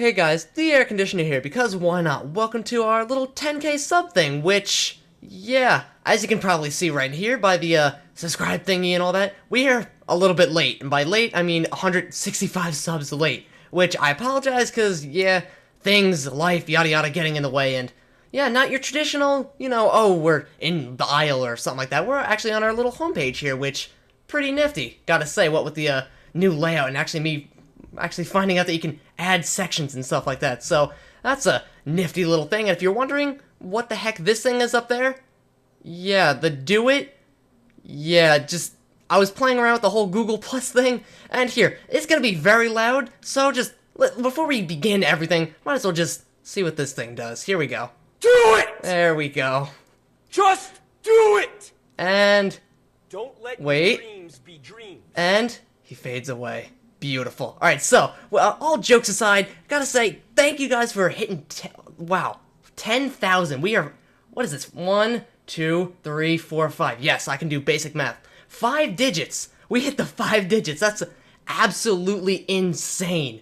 Hey guys, the air conditioner here, because why not? Welcome to our little 10k sub thing, which, yeah, as you can probably see right here by the subscribe thingy and all that, we are a little bit late, and by late, I mean 165 subs late, which I apologize, because, yeah, things, life, yada yada getting in the way, and, yeah, not your traditional, oh, we're in the aisle or something like that. We're actually on our little homepage here, which, pretty nifty, gotta say, what with the new layout, and actually finding out that you can add sections and stuff like that. So that's a nifty little thing. And if you're wondering what the heck this thing is up there, yeah, the do it, yeah, I was playing around with the whole Google Plus thing, and here, it's gonna be very loud, so before we begin everything, might as well just see what this thing does. Here we go. Do it! There we go. Just do it! And don't let wait. dreams be dreams. And he fades away. Beautiful. Alright, so, well, all jokes aside, gotta say, thank you guys for hitting, wow, 10,000. We are, what is this, 1, 2, 3, 4, 5. Yes, I can do basic math. 5 digits. We hit the 5 digits. That's absolutely insane.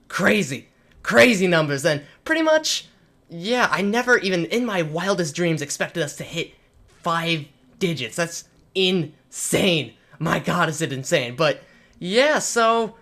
Crazy. Crazy numbers. And pretty much, yeah, I never even, in my wildest dreams, expected us to hit 5 digits. That's insane. My god, is it insane. But, yeah, so,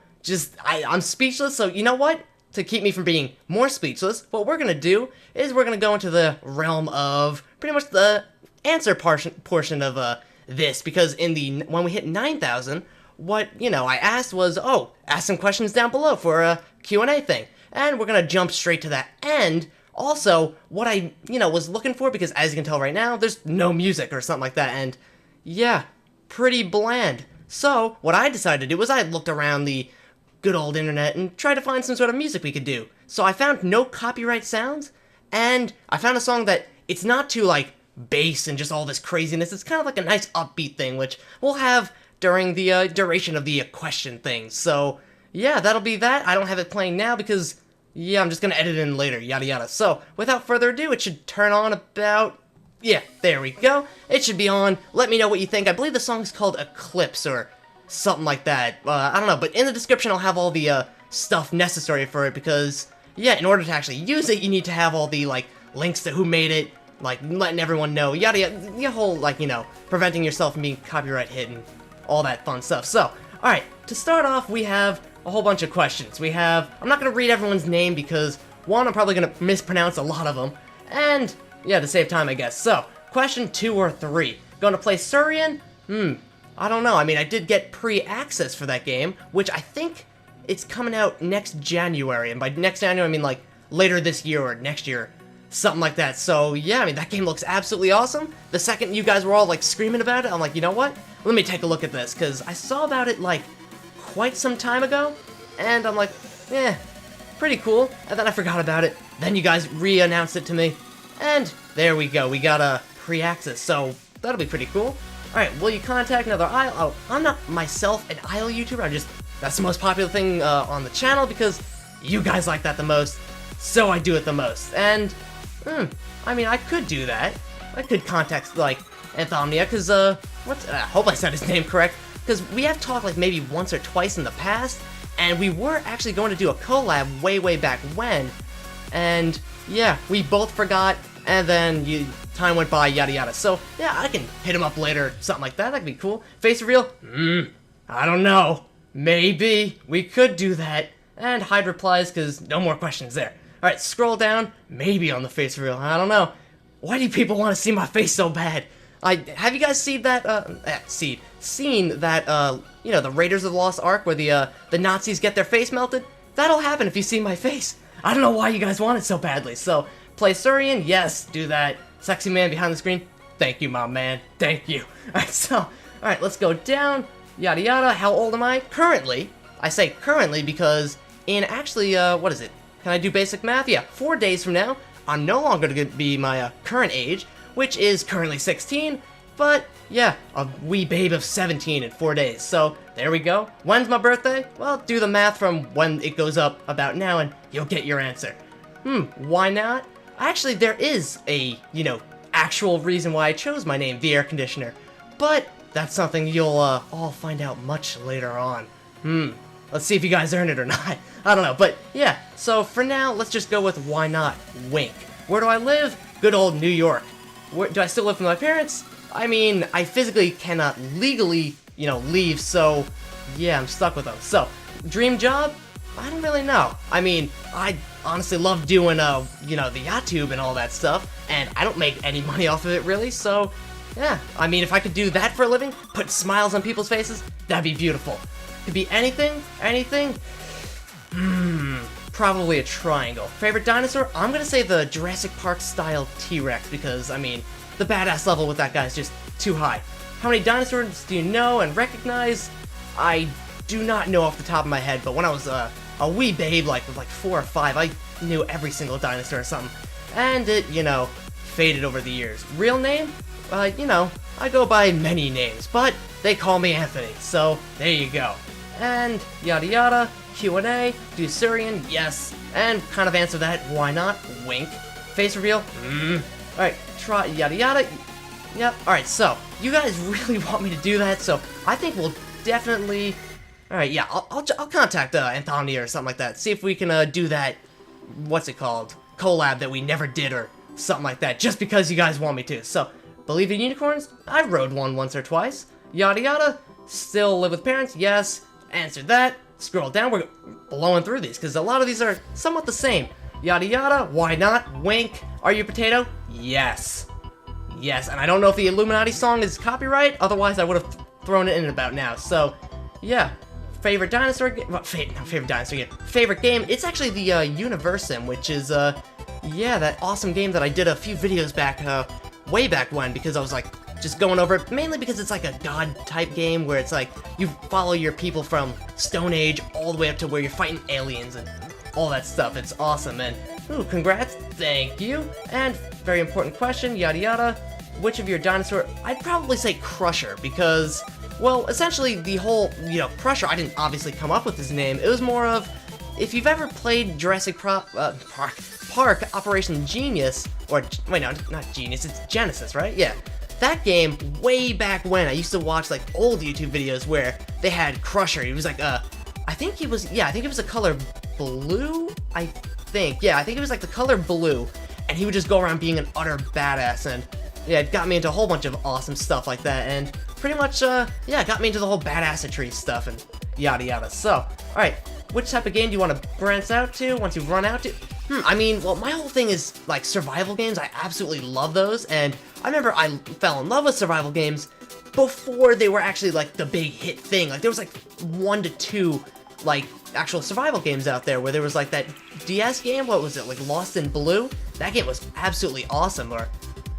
I'm speechless, so you know what? To keep me from being more speechless, what we're gonna do is we're gonna go into the realm of pretty much the answer portion of this, because when we hit 9,000, what, I asked was, ask some questions down below for a Q&A thing, and we're gonna jump straight to that, and also, what I, was looking for, because as you can tell right now, there's no music or something like that, and, yeah, pretty bland. So, what I decided to do was I looked around the good old internet and tried to find some sort of music we could do. So I found no copyright sounds, and I found a song that it's not too, bass and just all this craziness. It's kind of like a nice upbeat thing, which we'll have during the duration of the question thing. So, yeah, that'll be that. I don't have it playing now because, yeah, I'm just gonna edit it in later, yada yada. So, without further ado, it should turn on about... Yeah, there we go. It should be on. Let me know what you think. I believe the song's called Eclipse or something like that. I don't know, but in the description I'll have all the stuff necessary for it because, yeah, in order to actually use it, you need to have all the, links to who made it, letting everyone know, yada yada, the whole, preventing yourself from being copyright hit and all that fun stuff. So, alright, to start off, we have a whole bunch of questions. I'm not going to read everyone's name because, one, I'm probably going to mispronounce a lot of them, and... yeah, to save time, I guess. So, question 2 or 3. Gonna play Surian? I don't know. I mean, I did get pre-access for that game, which I think it's coming out next January. And by next January, I mean, later this year or next year. Something like that. So, yeah, I mean, that game looks absolutely awesome. The second you guys were all, screaming about it, I'm like, you know what? Let me take a look at this, because I saw about it, quite some time ago. And I'm like, pretty cool. And then I forgot about it. Then you guys re-announced it to me. And there we go, we got a pre-access, so that'll be pretty cool. Alright, will you contact another IEL? Oh, I'm not myself an IEL YouTuber, that's the most popular thing on the channel because you guys like that the most, so I do it the most. And, I mean, I could do that. I could contact, Anthomnia, because, I hope I said his name correct, because we have talked, maybe once or twice in the past, and we were actually going to do a collab way back when, and... yeah, we both forgot, and then time went by, yada yada. So, yeah, I can hit him up later, something like that. That'd be cool. Face reveal? I don't know. Maybe. We could do that. And hide replies, because no more questions there. Alright, scroll down. Maybe on the face reveal. I don't know. Why do people want to see my face so bad? Have you guys seen that, the Raiders of the Lost Ark, where the Nazis get their face melted? That'll happen if you see my face. I don't know why you guys want it so badly, so, play Surian? Yes, do that. Sexy man behind the screen? Thank you, my man. Thank you. Alright, let's go down, yada yada. How old am I? Currently, I say currently because in actually, what is it? Can I do basic math? Yeah, 4 days from now, I'm no longer going to be my current age, which is currently 16, but, yeah, a wee babe of 17 in 4 days, so... there we go. When's my birthday? Well, do the math from when it goes up about now and you'll get your answer. Why not? Actually, there is a, actual reason why I chose my name, the Air Conditioner. But that's something you'll all find out much later on. Let's see if you guys earn it or not. I don't know, but yeah. So for now, let's just go with why not Wink. Where do I live? Good old New York. Where, do I still live with my parents? I mean, I physically cannot legally, leave, so yeah, I'm stuck with them. So, dream job? I don't really know. I mean, I honestly love doing, the YouTube and all that stuff, and I don't make any money off of it really, so yeah. I mean, if I could do that for a living, put smiles on people's faces, that'd be beautiful. Could be anything? Probably a triangle. Favorite dinosaur? I'm gonna say the Jurassic Park style T-Rex because, I mean, the badass level with that guy is just too high. How many dinosaurs do you know and recognize? I do not know off the top of my head, but when I was a wee babe, like 4 or 5, I knew every single dinosaur or something. And it, faded over the years. Real name? I go by many names, but they call me Anthony, so there you go. And yada yada, Q&A, do Syrian, yes, and kind of answer that, why not, wink. Face reveal, alright, try yada yada, yep, alright, so, you guys really want me to do that, so I think we'll definitely, alright, yeah, I'll contact Anthony or something like that, see if we can do that, what's it called, collab that we never did or something like that, just because you guys want me to. So, believe in unicorns? I rode one once or twice. Yada yada, still live with parents? Yes. Answer that. Scroll down, we're blowing through these, because a lot of these are somewhat the same. Yada yada, why not? Wink. Are you a potato? Yes. Yes, and I don't know if the Illuminati song is copyright, otherwise I would have thrown it in about now. So, yeah. Favorite dinosaur game? Well, favorite dinosaur game. Favorite game? It's actually the Universum, which is, yeah, that awesome game that I did a few videos back, way back when, because I was like, just going over it, mainly because it's like a god-type game where it's like, you follow your people from Stone Age all the way up to where you're fighting aliens and all that stuff. It's awesome, and, ooh, congrats, thank you, and very important question, yada yada, which of your dinosaur? I'd probably say Crusher, because, well, essentially the whole, Crusher, I didn't obviously come up with his name, it was more of, if you've ever played Jurassic Park Operation Genius, or, wait, no, not Genius, it's Genesis, right? Yeah. That game, way back when, I used to watch, like, old YouTube videos where they had Crusher. He was like, I think it was a color blue, I think it was like the color blue, and he would just go around being an utter badass, and, yeah, it got me into a whole bunch of awesome stuff like that, and pretty much, yeah, it got me into the whole badassatry stuff, and yada yada. So, alright, which type of game do you want to branch out to once you run out to? I mean, well, my whole thing is, like, survival games. I absolutely love those, and I remember I fell in love with survival games before they were actually, like, the big hit thing. Like, there was, like, 1 to 2, like, actual survival games out there where there was, like, that DS game, what was it, like, Lost in Blue? That game was absolutely awesome, or,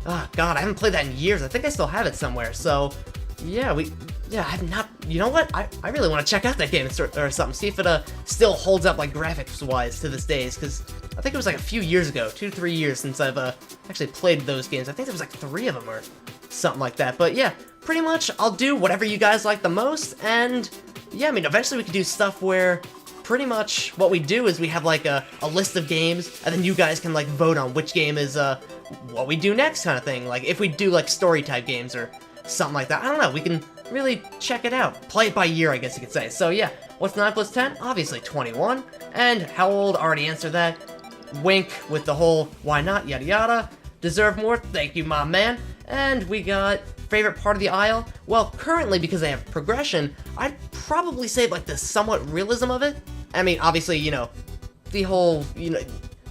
oh, God, I haven't played that in years. I think I still have it somewhere, so, yeah, I have not, you know what, I really want to check out that game or something, see if it, still holds up, like, graphics-wise to this days, because I think it was like a few years ago, 2 to 3 years since I've actually played those games. I think there was like 3 of them or something like that. But yeah, pretty much I'll do whatever you guys like the most. And yeah, I mean, eventually we could do stuff where pretty much what we do is we have like a list of games, and then you guys can like vote on which game is what we do next kind of thing. Like if we do like story type games or something like that. I don't know, we can really check it out. Play it by year, I guess you could say. So yeah, what's 9 plus 10? Obviously 21. And how old? Already answered that. Wink with the whole why not yada yada. Deserve more? Thank you, my man. And we got favorite part of the aisle. Well, currently because I have progression, I'd probably say like the somewhat realism of it. I mean, obviously, the whole,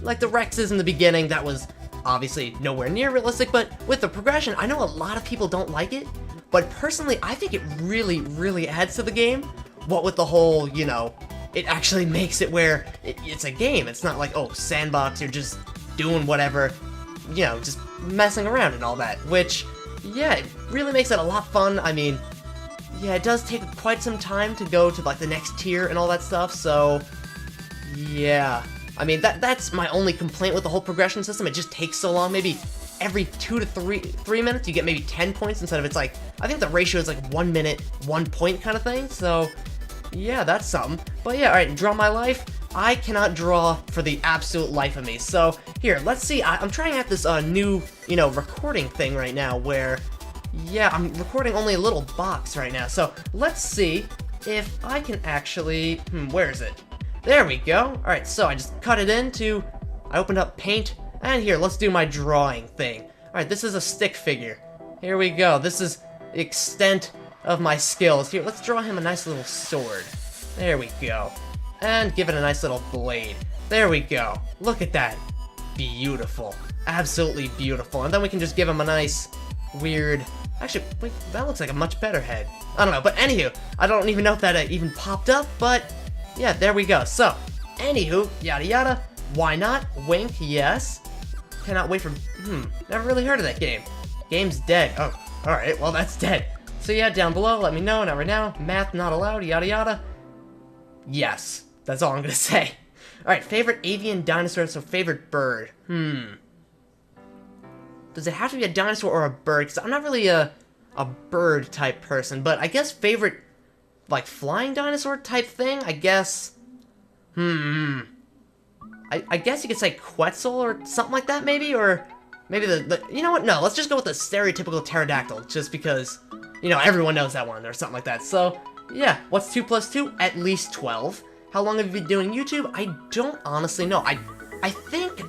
like the Rexes in the beginning, that was obviously nowhere near realistic, but with the progression, I know a lot of people don't like it, but personally, I think it really, really adds to the game. What with the whole, it actually makes it where it's a game. It's not like, oh, sandbox, you're just doing whatever, just messing around and all that, which, yeah, it really makes it a lot fun. I mean, yeah, it does take quite some time to go to, like, the next tier and all that stuff, so, yeah. I mean, that's my only complaint with the whole progression system. It just takes so long. Maybe every 2 to 3 minutes, you get maybe 10 points instead of it's like, I think the ratio is like 1 minute, 1 point kind of thing, so... yeah, that's something. But yeah, alright, draw my life. I cannot draw for the absolute life of me. So, here, let's see. I'm trying out this new, recording thing right now where, yeah, I'm recording only a little box right now. So, let's see if I can actually, where is it? There we go. Alright, so I just cut it into, I opened up paint, and here, let's do my drawing thing. Alright, this is a stick figure. Here we go. This is the extent of my skills. Here, let's draw him a nice little sword. There we go. And give it a nice little blade. There we go. Look at that. Beautiful. Absolutely beautiful. And then we can just give him a nice, weird... Actually, wait, that looks like a much better head. I don't know, but anywho, I don't even know if that even popped up, but yeah, there we go. So, anywho, yada yada, why not? Wink, yes. Cannot wait for, never really heard of that game. Game's dead. Oh, alright, well that's dead. So yeah, down below, let me know, not right now. Math not allowed, yada yada. Yes, that's all I'm gonna say. Alright, favorite avian dinosaur, so favorite bird. Does it have to be a dinosaur or a bird? Because I'm not really a bird type person, but I guess favorite, like, flying dinosaur type thing, I guess, I guess you could say Quetzal or something like that, maybe, or maybe you know what, no, let's just go with the stereotypical pterodactyl, just because, you know, everyone knows that one, or something like that. So, yeah, what's 2 plus 2? At least 12. How long have you been doing YouTube? I don't honestly know. I think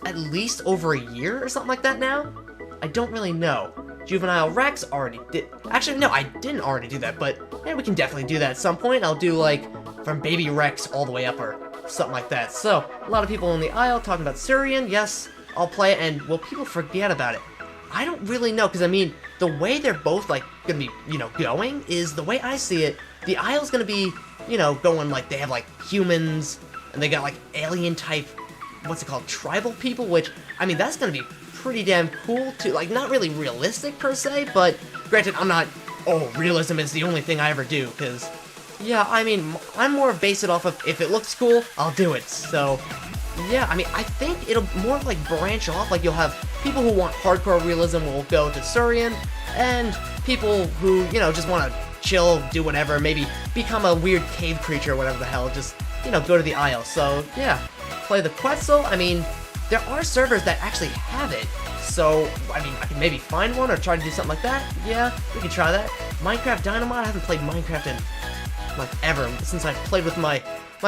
at least over a year or something like that now? I don't really know. Juvenile Rex already did. Actually, no, I didn't already do that, but yeah, we can definitely do that at some point. I'll do, like, from Baby Rex all the way up or something like that. So, a lot of people in the aisle talking about Syrian. Yes, I'll play it, and will people forget about it? I don't really know, because, I mean, the way they're both, like, gonna be, you know, going is, the way I see it, the aisle's gonna be, you know, going, like, they have, like, humans, and they got, like, alien-type, what's it called, tribal people, which, I mean, that's gonna be pretty damn cool, too. Like, not really realistic, per se, but, granted, I'm not, oh, realism is the only thing I ever do, because, yeah, I mean, I'm more base it off of, if it looks cool, I'll do it, so, yeah, I mean, I think it'll more, like, branch off, like, you'll have people who want hardcore realism will go to Surian, and people who, you know, just want to chill, do whatever, maybe become a weird cave creature or whatever the hell, just, you know, go to the aisle. So, yeah, play the Quetzal. I mean, there are servers that actually have it, so, I mean, I can maybe find one or try to do something like that. Yeah, we can try that. Minecraft Dynamite, I haven't played Minecraft in, like, ever, since I played with my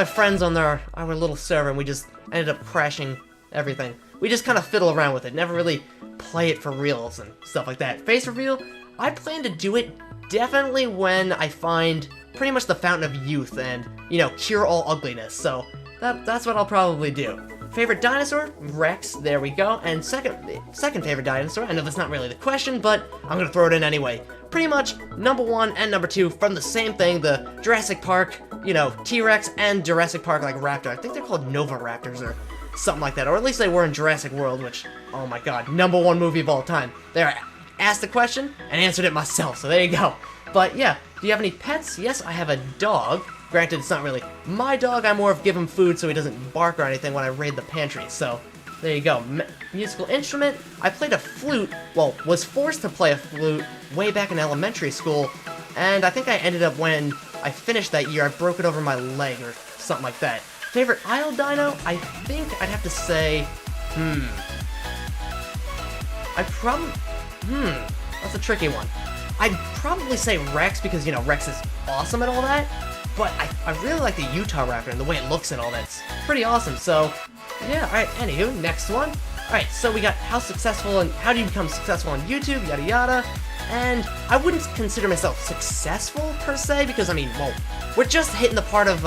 friends on our little server, and we just ended up crashing everything. We just kind of fiddle around with it, never really play it for reals and stuff like that. Face reveal, I plan to do it definitely when I find pretty much the fountain of youth and, you know, cure all ugliness, so that's what I'll probably do. Favorite dinosaur? Rex, there we go. And second favorite dinosaur, I know that's not really the question, but I'm gonna throw it in anyway. Pretty much number 1 and number 2 from the same thing, the Jurassic Park, you know, T-Rex and Jurassic Park, like, raptor. I think they're called Nova Raptors or something like that, or at least they were in Jurassic World, which, oh my god, number 1 movie of all time. There, I asked the question and answered it myself, so there you go. But yeah, do you have any pets? Yes, I have a dog. Granted, it's not really my dog, I more of give him food so he doesn't bark or anything when I raid the pantry, so there you go. Musical instrument, I played a flute, well, was forced to play a flute way back in elementary school, and I think I ended up, when I finished that year, I broke it over my leg or something like that. Favorite aisle dino? I think I'd have to say, that's a tricky one. I'd probably say Rex because, you know, Rex is awesome and all that, but I really like the Utah Raptor and the way it looks and all that. It's pretty awesome, so, yeah, alright, anywho, next one. Alright, so we got how successful and how do you become successful on YouTube, yada yada, and I wouldn't consider myself successful, per se, because, I mean, well, we're just hitting the part of,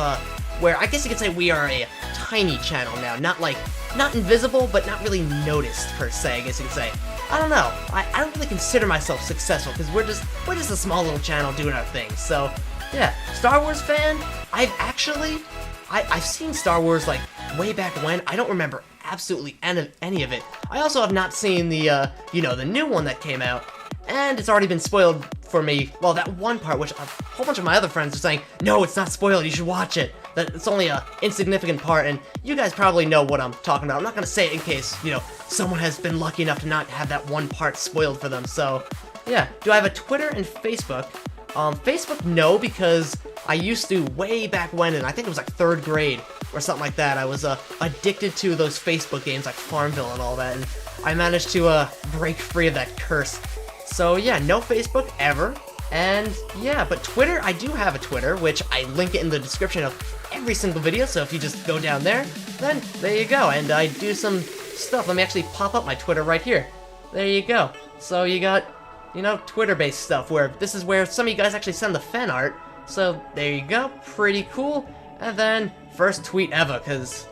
where I guess you could say we are a tiny channel now, not invisible, but not really noticed, per se, I guess you could say. I don't know, I don't really consider myself successful, because we're just a small little channel doing our thing, so, yeah. Star Wars fan, I've seen Star Wars, like, way back when. I don't remember absolutely any of it. I also have not seen the, you know, the new one that came out, and it's already been spoiled for me. Well, that one part, which a whole bunch of my other friends are saying, no, it's not spoiled, you should watch it. That it's only a insignificant part, and you guys probably know what I'm talking about. I'm not gonna say it in case, you know, someone has been lucky enough to not have that one part spoiled for them, so, yeah. Do I have a Twitter and Facebook? Facebook, no, because I used to way back when, and I think it was like 3rd grade or something like that. I was addicted to those Facebook games like Farmville and all that, and I managed to break free of that curse. So yeah, no Facebook ever. And yeah, but Twitter, I do have a Twitter, which I link it in the description of every single video, so if you just go down there, then there you go. And I do some stuff. Let me actually pop up my Twitter right here. There you go. So you got, you know, Twitter-based stuff, where this is where some of you guys actually send the fan art. So there you go, pretty cool. And then first tweet ever, because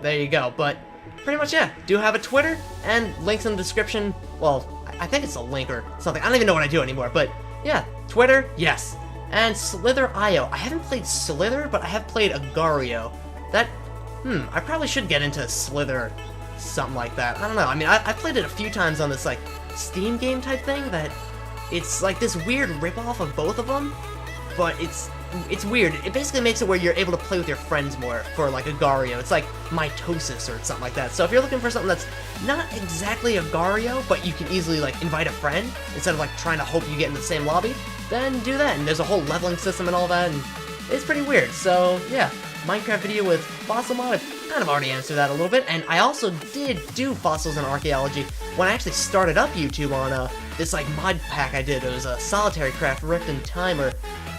there you go. But pretty much, yeah, do have a Twitter, and links in the description. Well, I think it's a link or something. I don't even know what I do anymore, but yeah, Twitter, yes. And Slither.io. I haven't played Slither, but I have played Agario. That, I probably should get into Slither, something like that. I don't know. I mean, I played it a few times on this, like, Steam game type thing that it's like this weird ripoff of both of them, but it's weird. It basically makes it where you're able to play with your friends more for, like, Agario. It's like Mitosis or something like that. So if you're looking for something that's not exactly Agario, but you can easily, like, invite a friend instead of, like, trying to hope you get in the same lobby, then do that. And there's a whole leveling system and all that, and it's pretty weird. So, yeah, Minecraft video with Fossil Mod, I've kind of already answered that a little bit. And I also did do fossils and archaeology when I actually started up YouTube on this, like, mod pack I did. It was a Solitary Craft Rift in Time or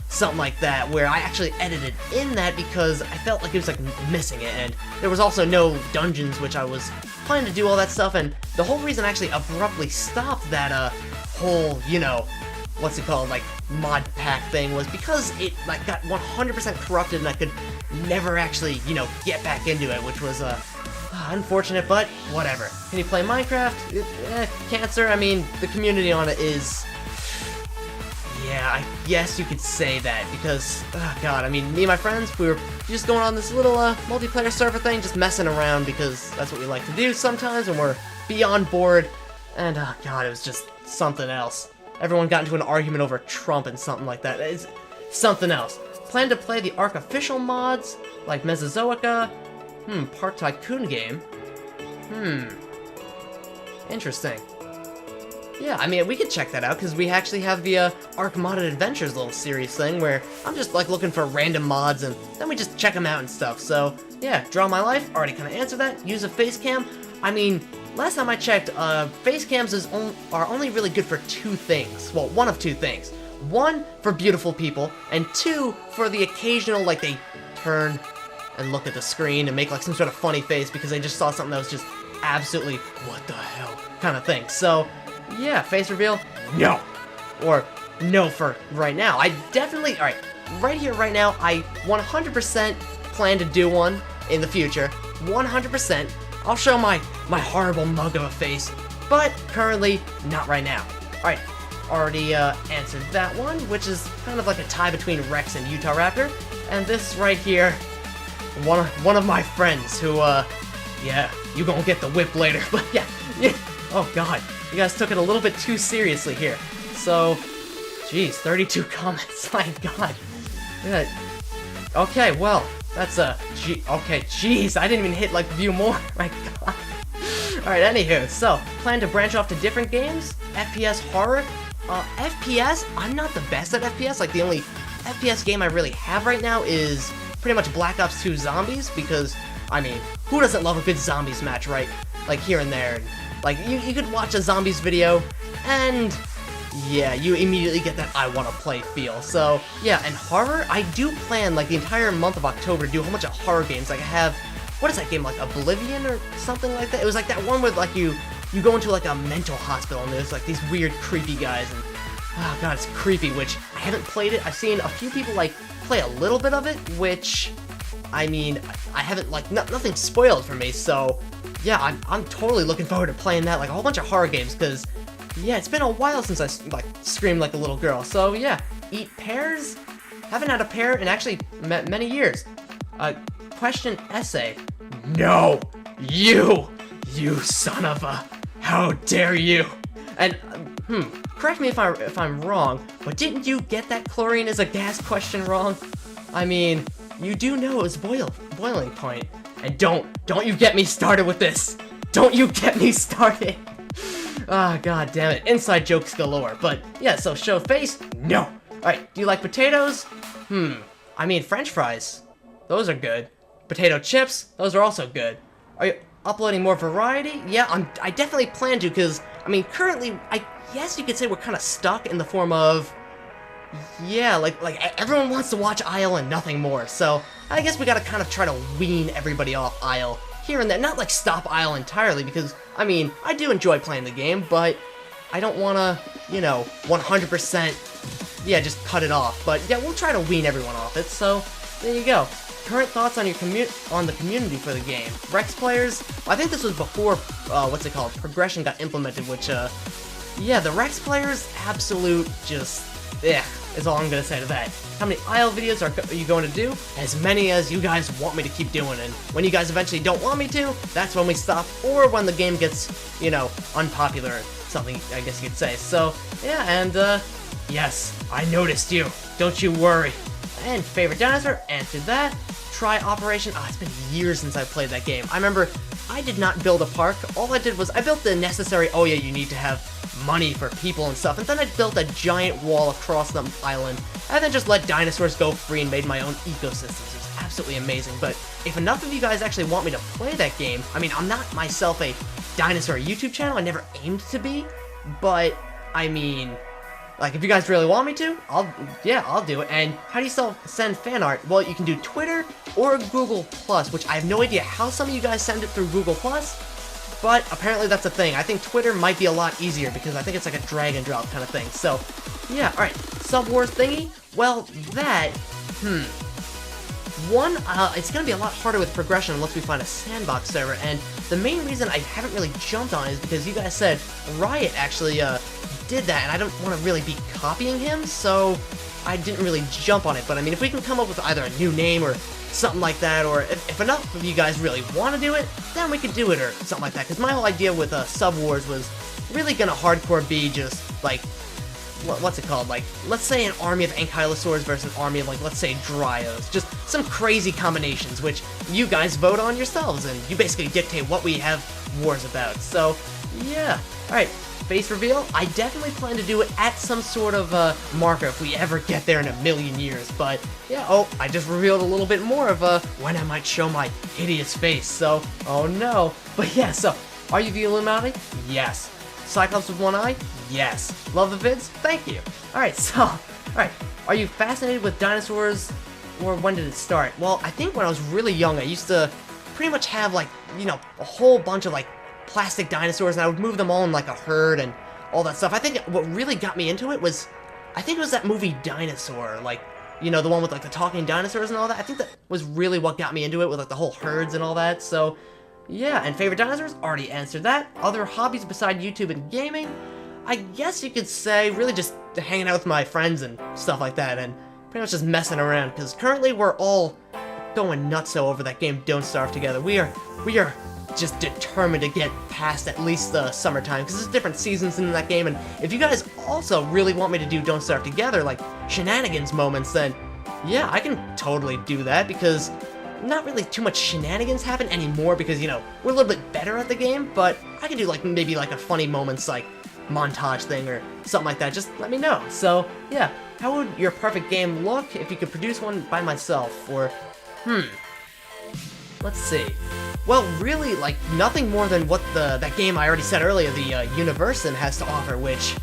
something like that, where I actually edited in that because I felt like it was, like, missing it. And there was also no dungeons, which I was planning to do all that stuff. And the whole reason I actually abruptly stopped that whole, you know, what's it called, like, mod pack thing was because it, like, got 100% corrupted and I could never actually, you know, get back into it, which was unfortunate, but whatever. Can you play Minecraft? Cancer. I mean, the community on it is, yeah, I guess you could say that, because, oh god, I mean, me and my friends, we were just going on this little multiplayer server thing, just messing around, because that's what we like to do sometimes when we're beyond bored, and, oh god, it was just something else. Everyone got into an argument over Trump and something like that. It's something else. Plan to play the Ark official mods, like Mesozoica. Park Tycoon game. Interesting. Yeah, I mean, we could check that out, because we actually have the Ark Modded Adventures little series thing, where I'm just, like, looking for random mods, and then we just check them out and stuff. So, yeah, Draw My Life, already kind of answered that. Use a face cam. I mean, last time I checked, face cams are only really good for two things. Well, one of two things. One, for beautiful people, and two, for the occasional, like, they turn and look at the screen and make, like, some sort of funny face because they just saw something that was just absolutely, what the hell, kind of thing. So, yeah, face reveal, no. Or, no for right now. I definitely, alright, right here, right now, I 100% plan to do one in the future. 100%. I'll show my horrible mug of a face, but currently, not right now. Alright, already answered that one, which is kind of like a tie between Rex and Utah Raptor. And this right here, one of my friends who, yeah, you gonna get the whip later, but yeah, oh god, you guys took it a little bit too seriously here. So, geez, 32 comments, my god. Yeah. Okay, well, that's okay, jeez, I didn't even hit, like, view more, my god. Alright, anywho, so, plan to branch off to different games? FPS horror? FPS, I'm not the best at FPS, like, the only FPS game I really have right now is pretty much Black Ops 2 Zombies, because, I mean, who doesn't love a good zombies match, right? Like, here and there, and, like, you could watch a zombies video, and yeah, you immediately get that I wanna play feel. So, yeah, and horror, I do plan, like, the entire month of October to do a whole bunch of horror games. Like, I have, what is that game, like, Oblivion or something like that? It was like that one where, like, you go into, like, a mental hospital, and there's, like, these weird, creepy guys, and, oh god, it's creepy, which, I haven't played it. I've seen a few people, like, play a little bit of it, which, I mean, I haven't, like, nothing spoiled for me, so, yeah, I'm totally looking forward to playing that, like, a whole bunch of horror games, because, yeah, it's been a while since I, like, screamed like a little girl. So, yeah, eat pears? Haven't had a pear in actually many years. Question essay. No! You son of a... How dare you! And, correct me if I'm wrong, but didn't you get that chlorine is a gas question wrong? I mean, you do know it was boiling point. And don't you get me started with this! Don't you get me started! Ah, god damn it. Inside jokes galore. But, yeah, so show face? No. Alright, do you like potatoes? I mean, french fries. Those are good. Potato chips? Those are also good. Are you uploading more variety? Yeah, I definitely plan to, because, I mean, currently, I guess you could say we're kind of stuck in the form of... yeah, everyone wants to watch Isle and nothing more, so I guess we gotta kind of try to wean everybody off Isle here and there. Not like stop Isle entirely, because, I mean, I do enjoy playing the game, but I don't wanna, 100%, yeah, just cut it off. But yeah, we'll try to wean everyone off it, so there you go. Current thoughts on your on the community for the game. Rex players, I think this was before, what's it called, progression got implemented, which, yeah, the Rex players, absolute just, is all I'm gonna say to that. How many Isle videos are you going to do? As many as you guys want me to keep doing, and when you guys eventually don't want me to, that's when we stop, or when the game gets, unpopular, something, I guess you could say. So, yeah, and, yes, I noticed you. Don't you worry. And favorite dinosaur, answered that. Try Operation, it's been years since I played that game. I remember I did not build a park. All I did was I built the necessary, oh yeah, you need to have money for people and stuff, and then I built a giant wall across the island, and then just let dinosaurs go free and made my own ecosystems. It was absolutely amazing. But if enough of you guys actually want me to play that game, I mean, I'm not myself a dinosaur YouTube channel, I never aimed to be, but, I mean, like, if you guys really want me to, I'll do it. And how do you send fan art? Well, you can do Twitter or Google+, which I have no idea how some of you guys send it through Google+, but apparently that's a thing. I think Twitter might be a lot easier, because I think it's like a drag and drop kind of thing. So, yeah, alright, Sub-Wars thingy? Well, that, one, it's gonna be a lot harder with progression unless we find a sandbox server, and the main reason I haven't really jumped on it is because you guys said Riot actually, did that, and I don't want to really be copying him, so I didn't really jump on it. But I mean, if we can come up with either a new name or something like that, or if enough of you guys really want to do it, then we could do it or something like that. Because my whole idea with Sub-Wars was really gonna hardcore be just like, what's it called? Like, let's say an army of ankylosaurs versus an army of, like, let's say Dryos. Just some crazy combinations, which you guys vote on yourselves, and you basically dictate what we have wars about. So, yeah. Alright. Face reveal, I definitely plan to do it at some sort of marker if we ever get there in a million years, but yeah, I just revealed a little bit more of when I might show my hideous face, so, oh no. But yeah, so, are you the Illuminati? Yes. Cyclops with one eye? Yes. Love the vids? Thank you. Alright, so, alright, are you fascinated with dinosaurs, or when did it start? Well, I think when I was really young, I used to pretty much have, like, a whole bunch of, like, plastic dinosaurs, and I would move them all in like a herd and all that stuff. I think what really got me into it was, I think it was that movie Dinosaur, like, the one with like the talking dinosaurs and all that. I think that was really what got me into it, with like the whole herds and all that. So yeah, and favorite dinosaurs, already answered that. Other hobbies beside YouTube and gaming, I guess you could say really just hanging out with my friends and stuff like that, and pretty much just messing around, because currently we're all going nutso over that game Don't Starve Together. We are just determined to get past at least the summertime, because there's different seasons in that game, and if you guys also really want me to do Don't Starve Together, like shenanigans moments, then yeah, I can totally do that, because not really too much shenanigans happen anymore, because, we're a little bit better at the game, but I can do like maybe like a funny moments like montage thing or something like that. Just let me know. So yeah, how would your perfect game look if you could produce one by myself? Or let's see. Well, really, like, nothing more than what that game I already said earlier, the Universon, has to offer, which,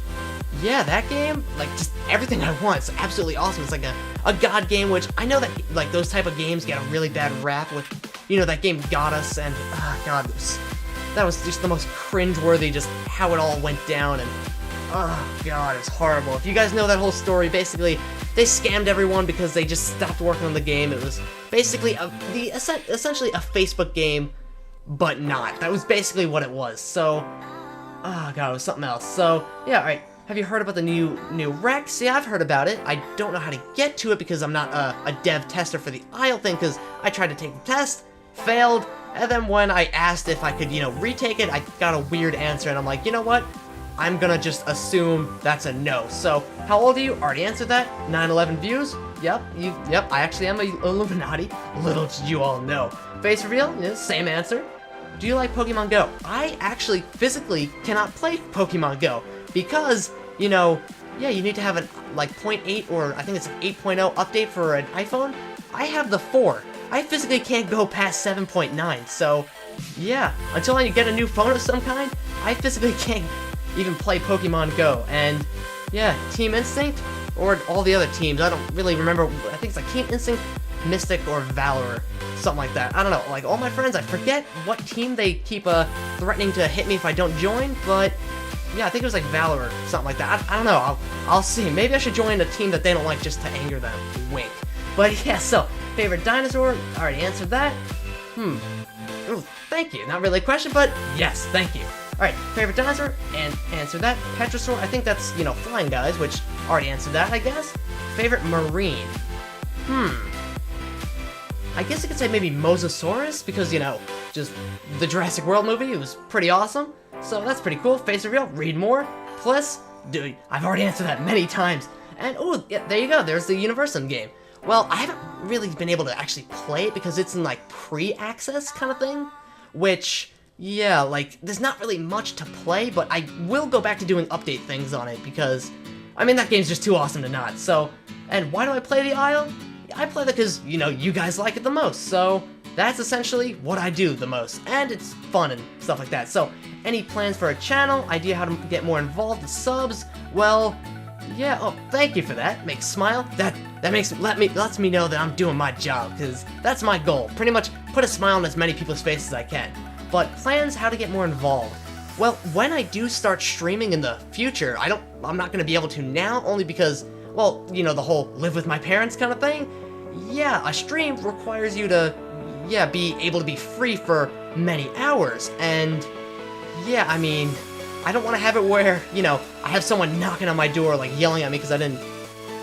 yeah, that game, like, just everything I want. It's absolutely awesome. It's like a god game, which I know that, like, those type of games get a really bad rap with, that game got us, and, god, that was just the most cringeworthy, just how it all went down, and, oh, god, it's horrible. If you guys know that whole story, basically, they scammed everyone because they just stopped working on the game. It was basically essentially a Facebook game, but not. That was basically what it was. So, oh god, it was something else. So, yeah, alright. Have you heard about the new Rex? Yeah, I've heard about it. I don't know how to get to it because I'm not a dev tester for the Isle thing, because I tried to take the test, failed, and then when I asked if I could, retake it, I got a weird answer, and I'm like, you know what? I'm gonna just assume that's a no. So, how old are you? Already answered that. 9/11 views? Yep, I actually am a Illuminati. Little did you all know. Face reveal? Yeah, same answer. Do you like Pokemon Go? I actually physically cannot play Pokemon Go because, yeah, you need to have an, like, 0.8 or I think it's an 8.0 update for an iPhone. I have the 4. I physically can't go past 7.9, so, yeah, until I get a new phone of some kind, I physically can't even play Pokemon Go. And yeah, Team Instinct, or all the other teams. I don't really remember. I think it's like Team Instinct, Mystic, or Valor, something like that. I don't know. Like all my friends, I forget what team they keep threatening to hit me if I don't join, but yeah, I think it was like Valor or something like that. I don't know. I'll see. Maybe I should join a team that they don't like just to anger them. Wink. But yeah, so favorite dinosaur. I already answered that. Ooh, thank you. Not really a question, but yes, thank you. Alright, favorite dinosaur, and answer that. Petrosaur, I think that's, you know, flying guys, which already answered that, I guess. Favorite marine. I guess you could say maybe Mosasaurus, because, you know, just the Jurassic World movie, it was pretty awesome. So that's pretty cool. Face reveal, read more. Plus, dude, I've already answered that many times. And, oh, yeah, there you go, there's the Universum game. Well, I haven't really been able to actually play it because it's in, like, pre-access kind of thing, which, yeah, like, there's not really much to play, but I will go back to doing update things on it because, I mean, that game's just too awesome to not. So, and why do I play the Isle? I play that because, you know, you guys like it the most, so that's essentially what I do the most, and it's fun and stuff like that. So, any plans for a channel, idea how to get more involved, the subs, well, yeah, oh, thank you for that. Makes smile. That lets me know that I'm doing my job, because that's my goal. Pretty much put a smile on as many people's faces as I can. But plans how to get more involved. Well, when I do start streaming in the future, I'm not gonna be able to now, only because, well, you know, the whole live with my parents kind of thing. Yeah, a stream requires you to, yeah, be able to be free for many hours, and yeah, I mean, I don't want to have it where, you know, I have someone knocking on my door, like, yelling at me because I didn't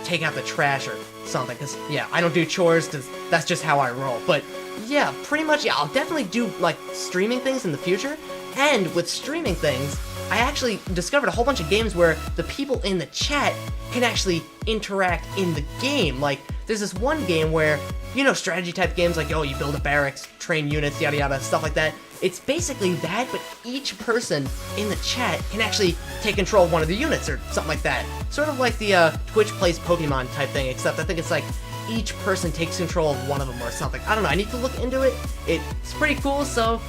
take out the trash or something, because, yeah, I don't do chores, because that's just how I roll. But, yeah, pretty much, yeah, I'll definitely do, like, streaming things in the future, and with streaming things, I actually discovered a whole bunch of games where the people in the chat can actually interact in the game. Like, there's this one game where, you know, strategy-type games, like, oh, you build a barracks, train units, yada yada, stuff like that. It's basically that, but each person in the chat can actually take control of one of the units or something like that. Sort of like the Twitch Plays Pokemon type thing, except I think it's like each person takes control of one of them or something. I don't know, I need to look into it. It's pretty cool, so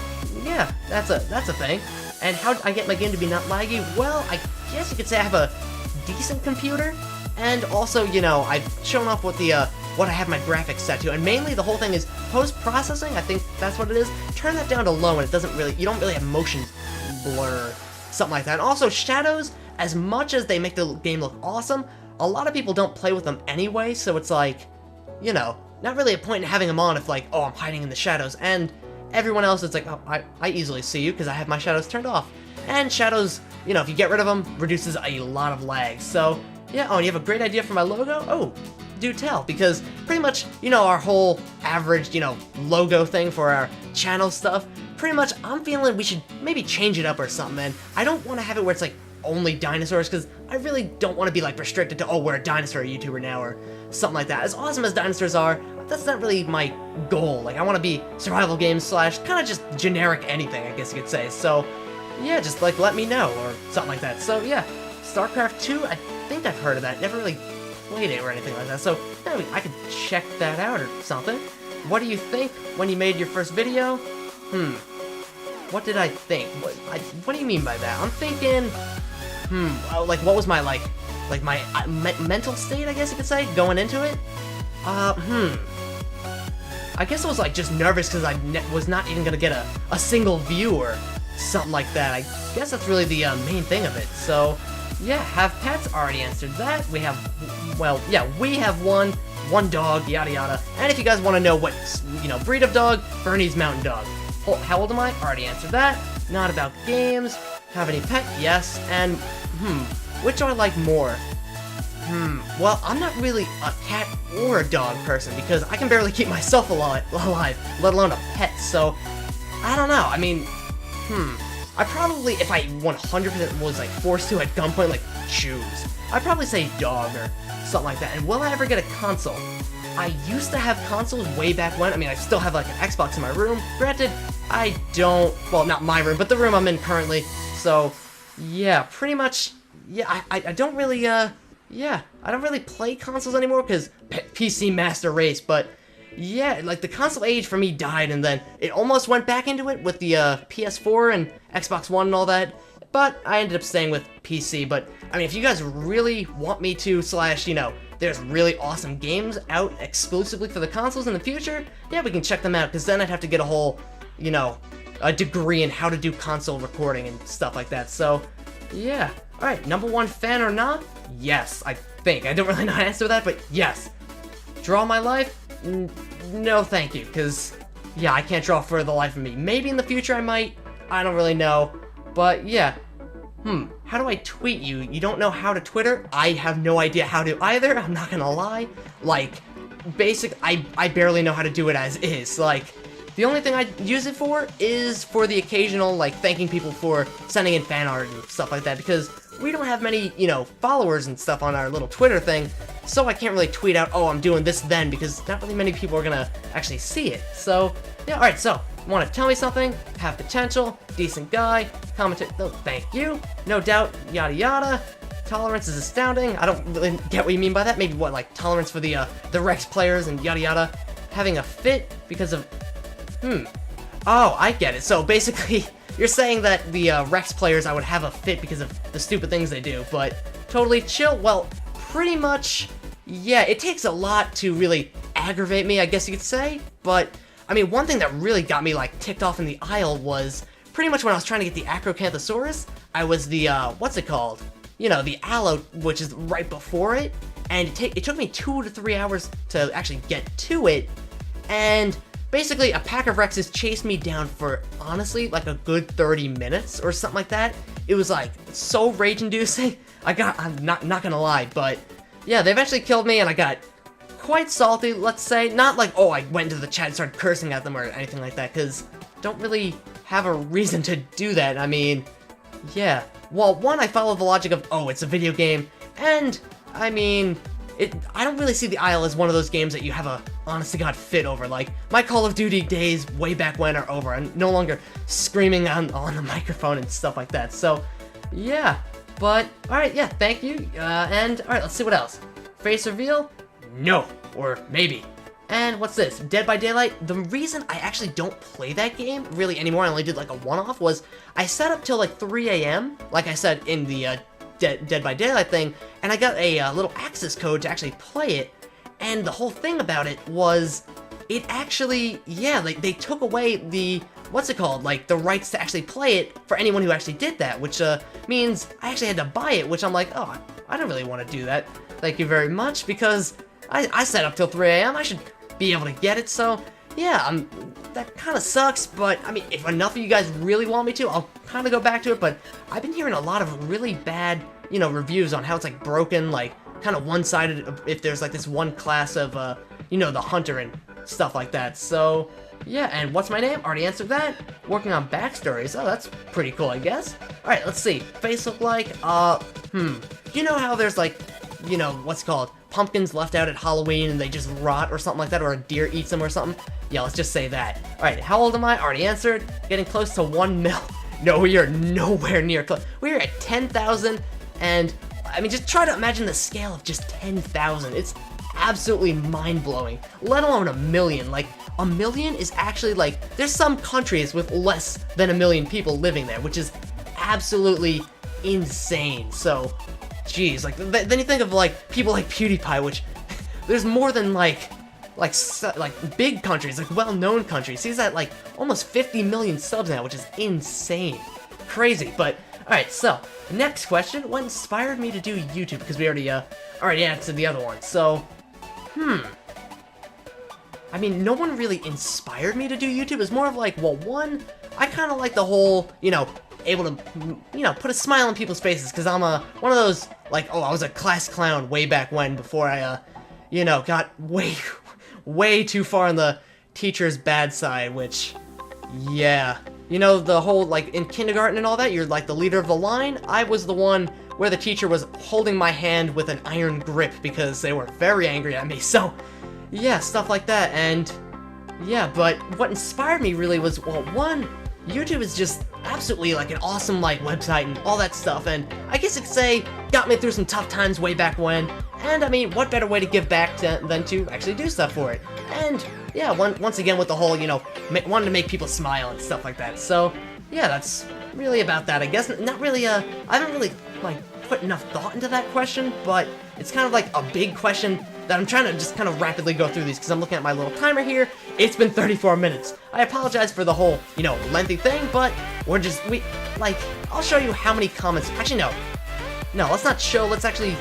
yeah, that's a thing. And how I get my game to be not laggy? Well, I guess you could say I have a decent computer, and also, you know, I've shown off what what I have my graphics set to, and mainly the whole thing is post-processing, I think that's what it is. Turn that down to low, and it doesn't really, you don't really have motion blur, something like that. And also, shadows, as much as they make the game look awesome, a lot of people don't play with them anyway, so it's like, you know, not really a point in having them on if, like, oh, I'm hiding in the shadows, and everyone else is like, oh, I easily see you because I have my shadows turned off. And shadows, you know, if you get rid of them, reduces a lot of lag. So, yeah, oh, and you have a great idea for my logo? Oh, do tell, because pretty much, you know, our whole average, you know, logo thing for our channel stuff, pretty much, I'm feeling we should maybe change it up or something, and I don't want to have it where it's, like, only dinosaurs, because I really don't want to be, like, restricted to, oh, we're a dinosaur YouTuber now, or something like that. As awesome as dinosaurs are, that's not really my goal. Like, I want to be survival games slash kind of just generic anything, I guess you could say. So, yeah, just, like, let me know, or something like that. So, yeah, StarCraft 2, I think I've heard of that. Never really played it or anything like that, so anyway, I could check that out or something. What do you think when you made your first video? What did I think? What do you mean by that? I'm thinking, like, what was my, like my mental state, I guess you could say, going into it? I guess I was, like, just nervous because I was not even gonna get a single view or something like that. I guess that's really the main thing of it, so yeah, have pets, already answered that. We have, well, yeah, we have one dog, yada yada. And if you guys want to know what, you know, breed of dog, Bernese Mountain Dog. How old am I? Already answered that. Not about games. Have any pet? Yes. And, which do I like more? Well, I'm not really a cat or a dog person because I can barely keep myself alive, let alone a pet, so I don't know. I mean, I probably, if I 100% was, like, forced to at gunpoint, like, choose, I'd probably say dog or something like that. And will I ever get a console? I used to have consoles way back when. I mean, I still have, like, an Xbox in my room. Granted, I don't, well, not my room, but the room I'm in currently. So, yeah, pretty much, yeah, I don't really, yeah, I don't really play consoles anymore because PC Master Race, but yeah, like, the console age for me died, and then it almost went back into it with the PS4 and Xbox One and all that. but I ended up staying with PC. But I mean, if you guys really want me to there's really awesome games out exclusively for the consoles in the future, yeah, we can check them out, because then I'd have to get a whole, a degree in how to do console recording and stuff like that. So, yeah. Alright, number 1 fan or not? Yes, I think. I don't really know how to answer that, but yes. Draw my life? No, thank you, because, yeah, I can't draw for the life of me. Maybe in the future I might. I don't really know. But, yeah. How do I tweet you? You don't know how to Twitter? I have no idea how to either, I'm not gonna lie. Like, I barely know how to do it as is. Like, the only thing I use it for is for the occasional, like, thanking people for sending in fan art and stuff like that, because we don't have many, followers and stuff on our little Twitter thing, so I can't really tweet out, oh, I'm doing this then, because not really many people are gonna actually see it. So, yeah, alright, so, want to tell me something, have potential, decent guy, commentate, no, thank you, no doubt, yada yada, tolerance is astounding, I don't really get what you mean by that, maybe what, like, tolerance for the Rex players and yada yada, having a fit because of, oh, I get it, so basically, you're saying that the Rex players, I would have a fit because of the stupid things they do, but totally chill, well, pretty much, yeah, it takes a lot to really aggravate me, I guess you could say, but I mean, one thing that really got me, like, ticked off in the aisle was pretty much when I was trying to get the Acrocanthosaurus, I was the, what's it called? The Allo, which is right before it, and it took me 2 to 3 hours to actually get to it, and basically, a pack of Rexes chased me down for, honestly, like a good 30 minutes or something like that. It was, like, so rage-inducing. I'm not gonna lie, but yeah, they eventually killed me, and I got quite salty, let's say. Not like, oh, I went into the chat and started cursing at them or anything like that, because don't really have a reason to do that. I mean, yeah. Well, one, I follow the logic of, oh, it's a video game, and, I mean, I don't really see the aisle as one of those games that you have a honest-to-God fit over. Like, my Call of Duty days way back when are over. I'm no longer screaming on the microphone and stuff like that. So, yeah. But, alright, yeah, thank you. And, alright, let's see what else. Face reveal? No. Or maybe. And what's this? Dead by Daylight? The reason I actually don't play that game really anymore, I only did like a one-off, was I sat up till like 3 a.m., like I said in the Dead by Daylight thing, and I got a little access code to actually play it, and the whole thing about it was, it actually, yeah, like, they took away the, what's it called, like, the rights to actually play it for anyone who actually did that, which, means I actually had to buy it, which I'm like, oh, I don't really want to do that, thank you very much, because I sat up till 3 a.m., I should be able to get it, so, yeah, that kind of sucks, but, I mean, if enough of you guys really want me to, I'll kind of go back to it, but I've been hearing a lot of really bad, reviews on how it's, like, broken, like, kind of one-sided, if there's, like, this one class of, the hunter and stuff like that, so, yeah, and what's my name? Already answered that. Working on backstories, oh, that's pretty cool, I guess. Alright, let's see, face look like, you know how there's, like, what's it called, pumpkins left out at Halloween and they just rot or something like that, or a deer eats them or something? Yeah, let's just say that. Alright, how old am I? Already answered. Getting close to 1 mil. No, we are nowhere near close. We are at 10,000, and, I mean, just try to imagine the scale of just 10,000. It's absolutely mind-blowing, let alone a million. Like, a million is actually, like, there's some countries with less than 1 million people living there, which is absolutely insane. So, jeez, like, then you think of, like, people like PewDiePie, which, there's more than, like, big countries, like, well-known countries. He's at, like, almost 50 million subs now, which is insane. Crazy, but, alright, so, next question, what inspired me to do YouTube? Because we already answered the other one, so, I mean, no one really inspired me to do YouTube. It's more of like, well, one, I kind of like the whole, able to, put a smile on people's faces, because I'm one of those, like, oh, I was a class clown way back when, before I, got way too far on the teacher's bad side, which, yeah. The whole, like, in kindergarten and all that, you're, like, the leader of the line. I was the one where the teacher was holding my hand with an iron grip because they were very angry at me, so, yeah, stuff like that, and, yeah, but what inspired me really was, well, one, YouTube is just absolutely, like, an awesome, like, website and all that stuff, and I guess you could say, got me through some tough times way back when, and, I mean, what better way to give back than to actually do stuff for it, and, yeah, once again with the whole, wanting to make people smile and stuff like that, so, yeah, that's really about that, I guess. Not really, I haven't really, like, put enough thought into that question, but it's kind of like a big question that I'm trying to just kind of rapidly go through these, because I'm looking at my little timer here. It's been 34 minutes. I apologize for the whole, you know, lengthy thing, but I'll show you how many comments. Actually, no, let's not show, let's actually,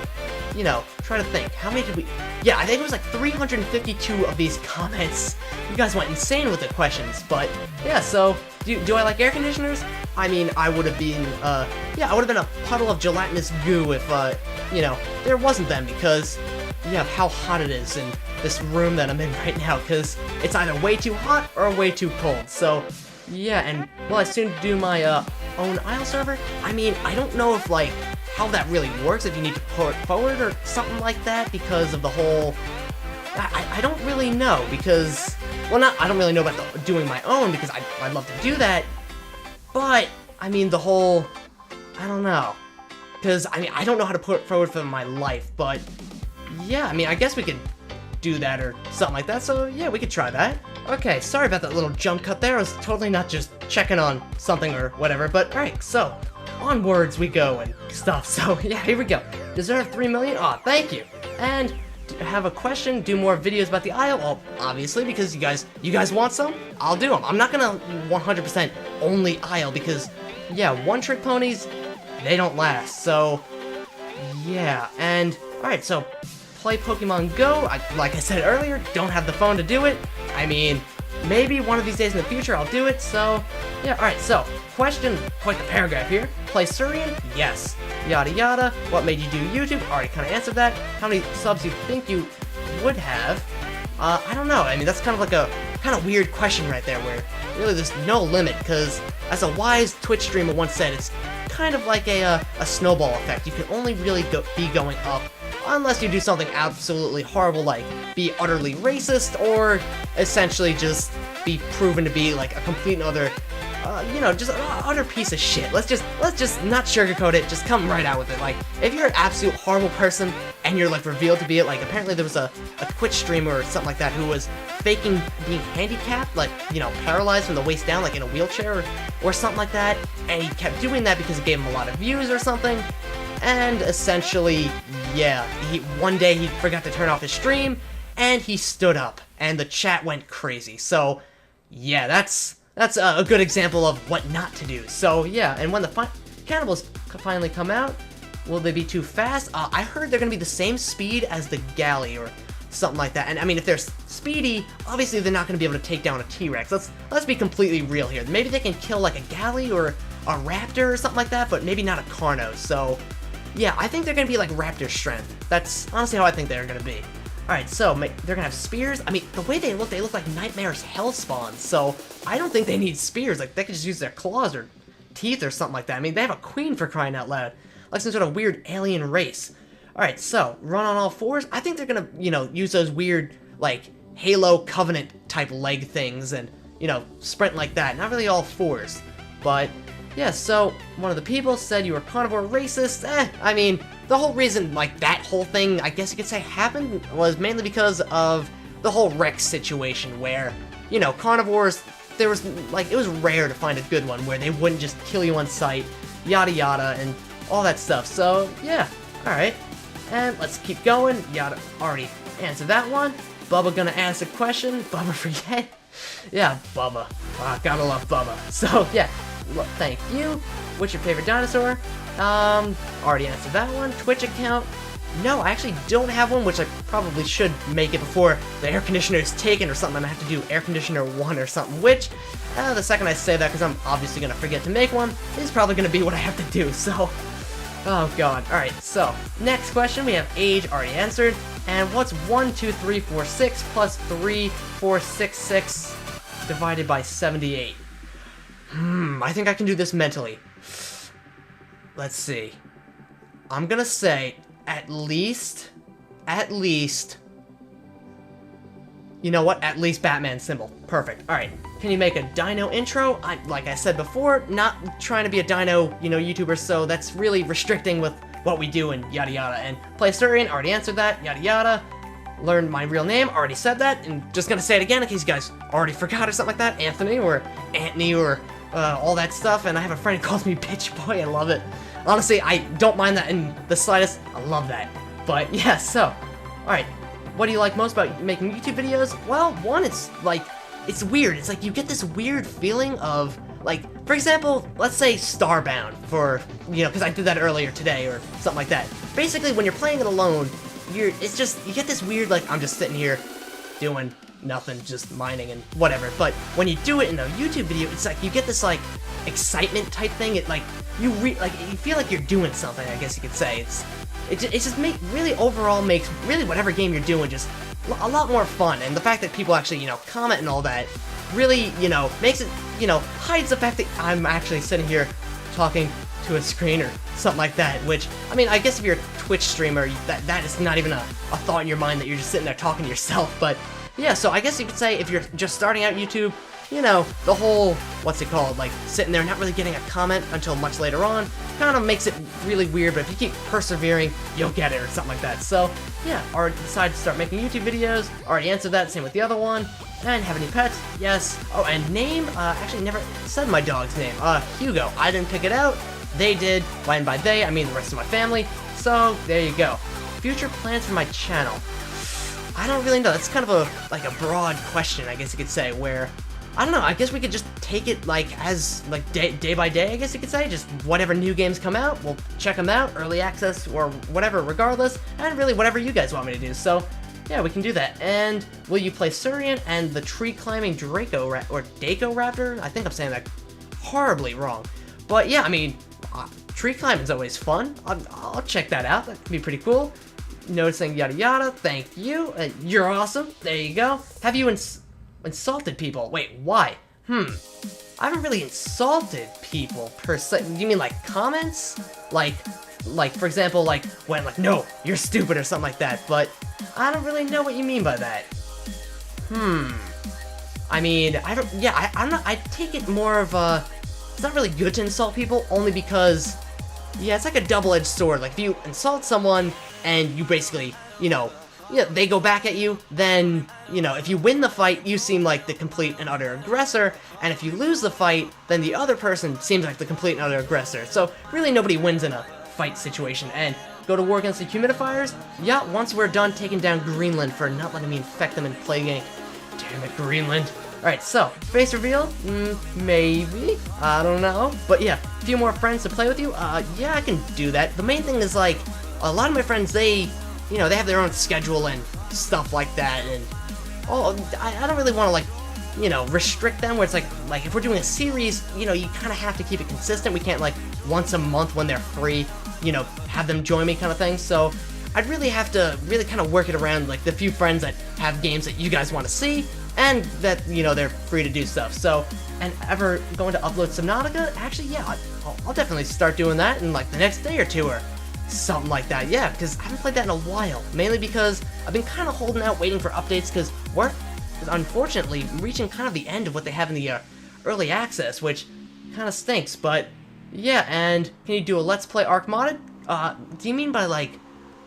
you know, try to think. How many did we... Yeah, I think it was like 352 of these comments. You guys went insane with the questions, but yeah, so, do I like air conditioners? I mean, I would have been, yeah, I would have been a puddle of gelatinous goo if, you know, there wasn't them, because, yeah, how hot it is in this room that I'm in right now, because it's either way too hot or way too cold, so, yeah, and will I soon do my, own IEL server? I mean, I don't know if, like, how that really works, if you need to port forward or something like that, because of the whole... I don't really know, because... Well, I don't really know about doing my own, because I'd love to do that, but, I mean, the whole... I don't know. Because, I mean, I don't know how to put it forward for my life, but... Yeah, I mean, I guess we could do that or something like that, so yeah, we could try that. Okay, sorry about that little jump cut there, I was totally not just checking on something or whatever, but alright, so... Onwards we go and stuff, so yeah, here we go. Deserve 3 million? Aw, thank you. And have a question, do more videos about the IEL? Well, obviously, because you guys want some? I'll do them. I'm not gonna 100% only IEL, because, yeah, one-trick ponies, they don't last, so, yeah. And, alright, so, play Pokemon Go. Like I said earlier, don't have the phone to do it. I mean, maybe one of these days in the future I'll do it, so, yeah, alright, so, question, quite the paragraph here. Play Surian? Yes. Yada yada. What made you do YouTube? Already kind of answered that. How many subs you think you would have? I don't know. I mean, that's kind of like a kind of weird question right there, where really there's no limit, because as a wise Twitch streamer once said, it's kind of like a snowball effect. You can only really be going up unless you do something absolutely horrible, like be utterly racist, or essentially just be proven to be like a complete and utter, you know, just an utter piece of shit. Let's just not sugarcoat it, just come right out with it. Like, if you're an absolute horrible person, and you're like revealed to be it, like apparently there was a Twitch streamer or something like that who was faking being handicapped, like, you know, paralyzed from the waist down, like in a wheelchair or something like that, and he kept doing that because it gave him a lot of views or something, and essentially, yeah, one day he forgot to turn off his stream, and he stood up, and the chat went crazy. So, yeah, that's a good example of what not to do. So, yeah, and when the cannibals finally come out, will they be too fast? I heard they're gonna be the same speed as the galley, or something like that. And I mean, if they're speedy, obviously they're not gonna be able to take down a T-Rex. Let's be completely real here. Maybe they can kill like a galley or a raptor or something like that, but maybe not a Carno. So, yeah, I think they're gonna be like raptor strength. That's honestly how I think they're gonna be. Alright, so they're gonna have spears. I mean, the way they look like Nightmare's Hellspawn, so I don't think they need spears. Like, they could just use their claws or teeth or something like that. I mean, they have a queen, for crying out loud. Like some sort of weird alien race. Alright, so, run on all fours. I think they're gonna, you know, use those weird, like, Halo Covenant type leg things and, you know, sprint like that. Not really all fours. But, yeah, so, one of the people said you were carnivore racist. I mean, the whole reason, like, that whole thing, I guess you could say, happened was mainly because of the whole Rex situation, where, you know, carnivores, there was, like, it was rare to find a good one where they wouldn't just kill you on sight, yada yada, and all that stuff. So, yeah, alright. And let's keep going. Yada, already answered that one. Bubba gonna ask a question. Bubba forget. Yeah, Bubba. Gotta love Bubba. So, yeah, thank you. What's your favorite dinosaur? Already answered that one. Twitch account? No, I actually don't have one, which I probably should make it before the air conditioner is taken or something. I'm gonna have to do air conditioner 1 or something, which, the second I say that, because I'm obviously gonna forget to make one, is probably gonna be what I have to do, so, oh god. Alright, so, next question, we have age already answered, and what's 1, 2, 3, 4, 6 plus 3, 4, 6, 6 divided by 78? I think I can do this mentally. Let's see. I'm gonna say, at least, you know what, at least Batman symbol. Perfect. Alright, can you make a dino intro? Like I said before, not trying to be a dino, you know, YouTuber, so that's really restricting with what we do and yada yada. And play Surian, already answered that, yada yada. Learn my real name, already said that, and just gonna say it again in case you guys already forgot or something like that. Anthony, or Antony, or all that stuff, and I have a friend who calls me bitch boy. I love it. Honestly, I don't mind that in the slightest. I love that. But yeah, so, alright, what do you like most about making YouTube videos? Well, one, it's like, it's weird. It's like you get this weird feeling of, like, for example, let's say Starbound for, you know, because I did that earlier today or something like that. Basically, when you're playing it alone, it's just, you get this weird, like, I'm just sitting here doing nothing, just mining and whatever. But when you do it in a YouTube video, it's like you get this, like, excitement type thing. It, like, you feel like you're doing something, I guess you could say. It just really overall makes really whatever game you're doing just a lot more fun. And the fact that people actually, you know, comment and all that really, you know, makes it, you know, hides the fact that I'm actually sitting here talking to a screen or something like that, which, I mean, I guess if you're a Twitch streamer, that is not even a thought in your mind that you're just sitting there talking to yourself. But yeah, so I guess you could say if you're just starting out YouTube, you know, the whole, what's it called, like, sitting there not really getting a comment until much later on, kind of makes it really weird, but if you keep persevering, you'll get it, or something like that. So, yeah, already decided to start making YouTube videos, already answered that, same with the other one, and have any pets? Yes. Oh, and name, actually never said my dog's name, Hugo. I didn't pick it out, they did, and by they, I mean the rest of my family, so, there you go. Future plans for my channel. I don't really know, that's kind of a broad question, I guess you could say, where, I don't know, I guess we could just take it, like, as, like, day by day, I guess you could say. Just whatever new games come out, we'll check them out, early access, or whatever, regardless, and really whatever you guys want me to do. So, yeah, we can do that. And will you play Surian and the tree-climbing Draco, or Daco Raptor? I think I'm saying that horribly wrong. But, yeah, I mean, tree climbing's always fun. I'll check that out. That could be pretty cool. Noticing yada yada, thank you. You're awesome. There you go. Have you insulted people? Wait, why? I haven't really insulted people per se. You mean like comments? Like for example, like when like, no, you're stupid or something like that, but I don't really know what you mean by that. I mean, I don't know, I take it more of a, it's not really good to insult people, only because, yeah, it's like a double-edged sword. Like if you insult someone and you basically, you know, they go back at you, then, you know, if you win the fight, you seem like the complete and utter aggressor, and if you lose the fight, then the other person seems like the complete and utter aggressor. So, really nobody wins in a fight situation. And go to war against the humidifiers? Yeah, once we're done taking down Greenland for not letting me infect them in Plague Inc. Damn it, Greenland. Alright, so, face reveal? Maybe? I don't know. But yeah, a few more friends to play with you? Yeah, I can do that. The main thing is, like, a lot of my friends, you know, they have their own schedule and stuff like that, and I don't really want to, like, you know, restrict them, where it's like if we're doing a series, you know, you kind of have to keep it consistent. We can't, like, once a month when they're free, you know, have them join me kind of thing. So I'd really have to really kind of work it around, like, the few friends that have games that you guys want to see, and that, you know, they're free to do stuff. So, and ever going to upload Subnautica? Actually, yeah, I'll definitely start doing that in, like, the next day or two, or something like that, yeah, because I haven't played that in a while, mainly because I've been kind of holding out waiting for updates, because work is unfortunately reaching kind of the end of what they have in the early access, which kind of stinks. But yeah, and can you do a Let's Play Arc modded? Do you mean by, like,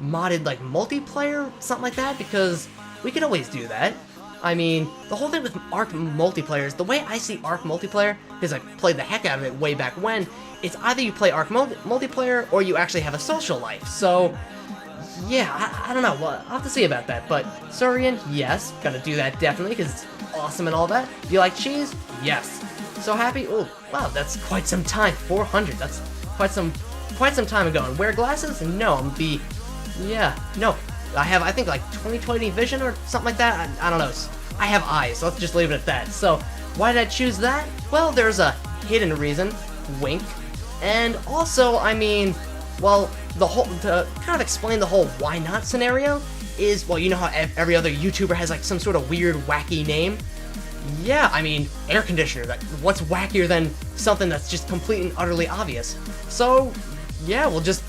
modded, like, multiplayer, something like that? Because we could always do that. I mean, the whole thing with Arc multiplayer is, the way I see Arc multiplayer, because I played the heck out of it way back when, it's either you play Arc multiplayer or you actually have a social life. So, yeah, I don't know. Well, I'll have to see about that. But Surian, yes, gonna do that definitely, because it's awesome and all that. Do you like cheese? Yes. So happy? Oh, wow, that's quite some time. 400. That's quite some time ago. And wear glasses? No, I'm yeah, no. I have, I think, like 20/20 vision or something like that. I don't know. I have eyes. Let's just leave it at that. So, why did I choose that? Well, there's a hidden reason. Wink. And also, I mean, well, to kind of explain the whole why not scenario is, well, you know how every other YouTuber has, like, some sort of weird, wacky name? Yeah, I mean, Airconditioner. Like, what's wackier than something that's just completely and utterly obvious? So, yeah, we'll just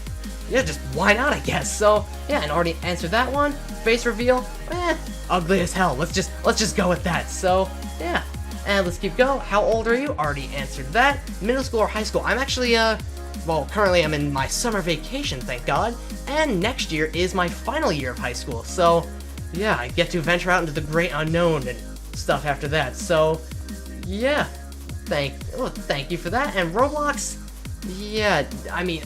why not, I guess. So, yeah, and already answered that one. Face reveal, ugly as hell. Let's just go with that. So, yeah. And let's keep going. How old are you? Already answered that. Middle school or high school? I'm actually, well, currently I'm in my summer vacation, thank God. And next year is my final year of high school. So, yeah, I get to venture out into the great unknown and stuff after that. So, yeah. thank you for that. And Roblox, yeah, I mean,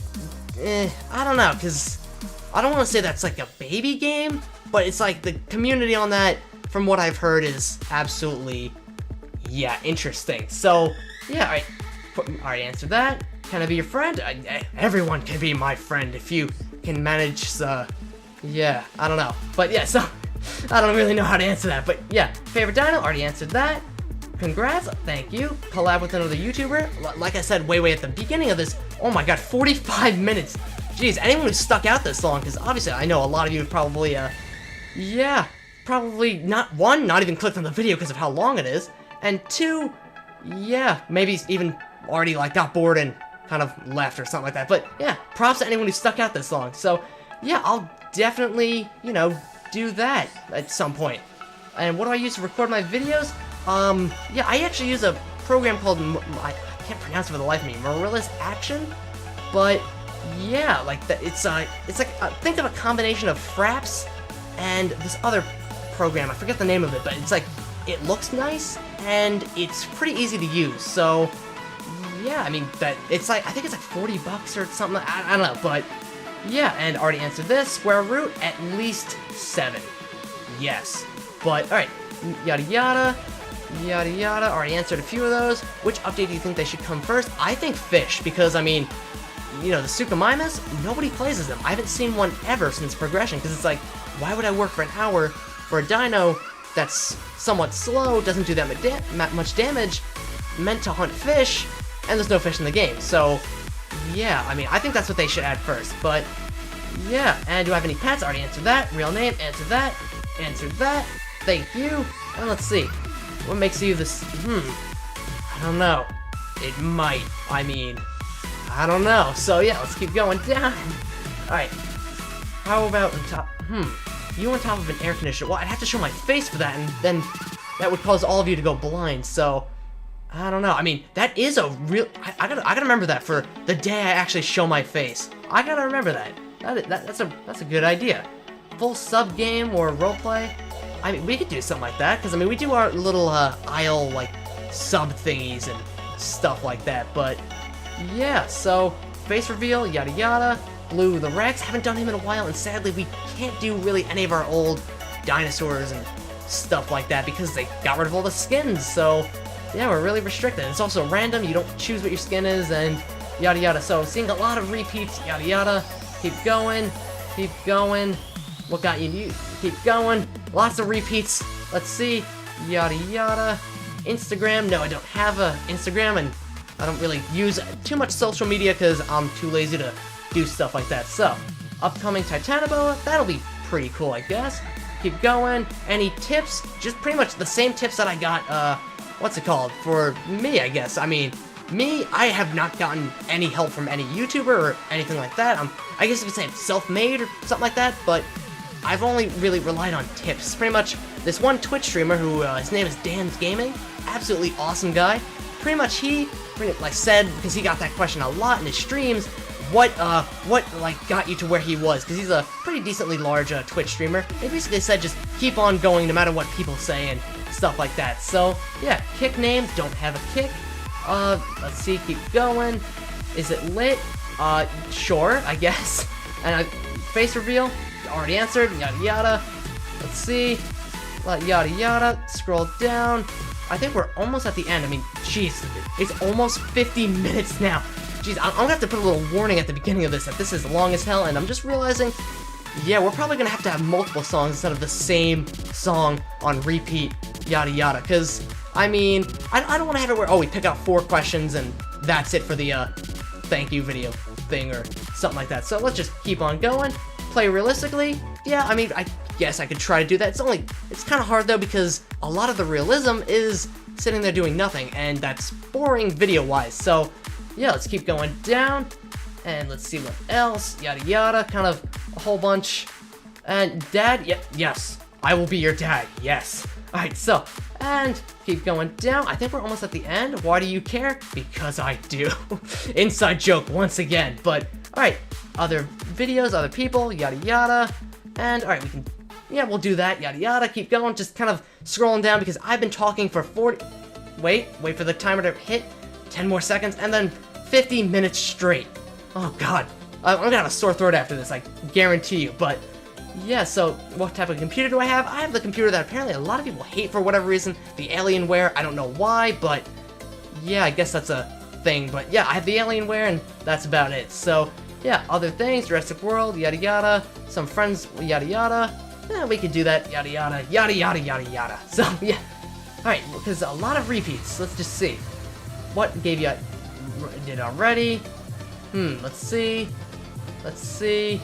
I don't know, because I don't want to say that's like a baby game, but it's like the community on that, from what I've heard, is absolutely, yeah, interesting. So, yeah, alright, answer that. Can I be your friend? Everyone can be my friend if you can manage, yeah, I don't know. But yeah, so, I don't really know how to answer that, but yeah, favorite dino, already answered that. Congrats, thank you. Collab with another YouTuber. Like I said way at the beginning of this, oh my god, 45 minutes. Jeez, anyone who stuck out this long, because obviously I know a lot of you have probably, yeah, probably not even clicked on the video because of how long it is, and two, yeah, maybe even already like got bored and kind of left or something like that. But yeah, props to anyone who stuck out this long. So yeah, I'll definitely, you know, do that at some point. And what do I use to record my videos? Yeah, I actually use a program called, I can't pronounce it for the life of me, Marilla's Action, but yeah, like that, it's like, think of a combination of Fraps and this other program, I forget the name of it, but it's like, it looks nice, and it's pretty easy to use, so, yeah, I mean, it's like, I think it's like 40 bucks or something, I don't know, but, yeah, and already answered this, square root, at least 7, yes, but, alright, yada yada, yada yada, already answered a few of those. Which update do you think they should come first? I think Fish, because I mean, you know, the Suchomimas, nobody plays as them. I haven't seen one ever since Progression, because it's like, why would I work for an hour for a dino that's somewhat slow, doesn't do that much damage, meant to hunt fish, and there's no fish in the game. So, yeah, I mean, I think that's what they should add first, but, yeah, and do I have any pets? Already answered that. Real name, answered that, thank you, and let's see. What makes you this? I don't know. It might. I mean, I don't know. So yeah, let's keep going down. Alright. How about on top? You on top of an air conditioner. Well, I'd have to show my face for that, and then that would cause all of you to go blind, so I don't know. I mean, that is a real... I gotta remember that for the day I actually show my face. I gotta remember that. That's a good idea. Full sub game or roleplay. I mean, we could do something like that, because, I mean, we do our little, aisle, like, sub thingies and stuff like that, but, yeah, so, face reveal, yada yada, Blue the Rex, haven't done him in a while, and sadly, we can't do really any of our old dinosaurs and stuff like that, because they got rid of all the skins, so, yeah, we're really restricted. It's also random, you don't choose what your skin is, and yada yada, so, seeing a lot of repeats, yada yada, keep going, what got you? Keep going. Lots of repeats. Let's see. Yada yada. Instagram. No, I don't have a Instagram, and I don't really use too much social media because I'm too lazy to do stuff like that. So, upcoming Titanoboa. That'll be pretty cool, I guess. Keep going. Any tips? Just pretty much the same tips that I got, what's it called? For me, I guess. I mean, me, I have not gotten any help from any YouTuber or anything like that. I guess you could say I'm self-made or something like that, but I've only really relied on tips. Pretty much, this one Twitch streamer who, his name is Dan's Gaming, absolutely awesome guy. Pretty much he, like, said, because he got that question a lot in his streams, what like, got you to where he was? Because he's a pretty decently large, Twitch streamer. He basically said just keep on going no matter what people say and stuff like that. So, yeah, kick name, don't have a kick. Let's see, keep going. Is it lit? Sure, I guess. And face reveal, already answered, yada yada. Let's see, yada yada, scroll down. I think we're almost at the end. I mean, jeez, it's almost 50 minutes now. Jeez, I'm gonna have to put a little warning at the beginning of this that this is long as hell, and I'm just realizing, yeah, we're probably gonna have to have multiple songs instead of the same song on repeat, yada yada, because, I mean, I don't want to have it where, oh, we pick out 4 questions and that's it for the, thank you video thing or something like that. So let's just keep on going. Play realistically, yeah, I mean, I guess I could try to do that. It's kind of hard though, because a lot of the realism is sitting there doing nothing, and that's boring video-wise. So, yeah, let's keep going down, and let's see what else, yada yada, kind of a whole bunch. And dad, yes, I will be your dad, yes. Alright, so, and keep going down. I think we're almost at the end. Why do you care? Because I do. Inside joke once again, but, alright, other videos, other people, yada yada, and alright, we'll do that, yada yada, keep going, just kind of scrolling down because I've been talking for 40, wait for the timer to hit, 10 more seconds, and then 50 minutes straight. Oh god, I'm gonna have a sore throat after this, I guarantee you. But yeah, so what type of computer do I have? I have the computer that apparently a lot of people hate for whatever reason, the Alienware. I don't know why, but yeah, I guess that's a thing. But yeah, I have the Alienware, and that's about it. So yeah, other things, Jurassic World, yada yada, some friends, yada yada. Yeah, we could do that, yada yada, yada yada yada yada. So yeah, alright, because a lot of repeats. Let's just see. What gave you did already? Let's see. Let's see.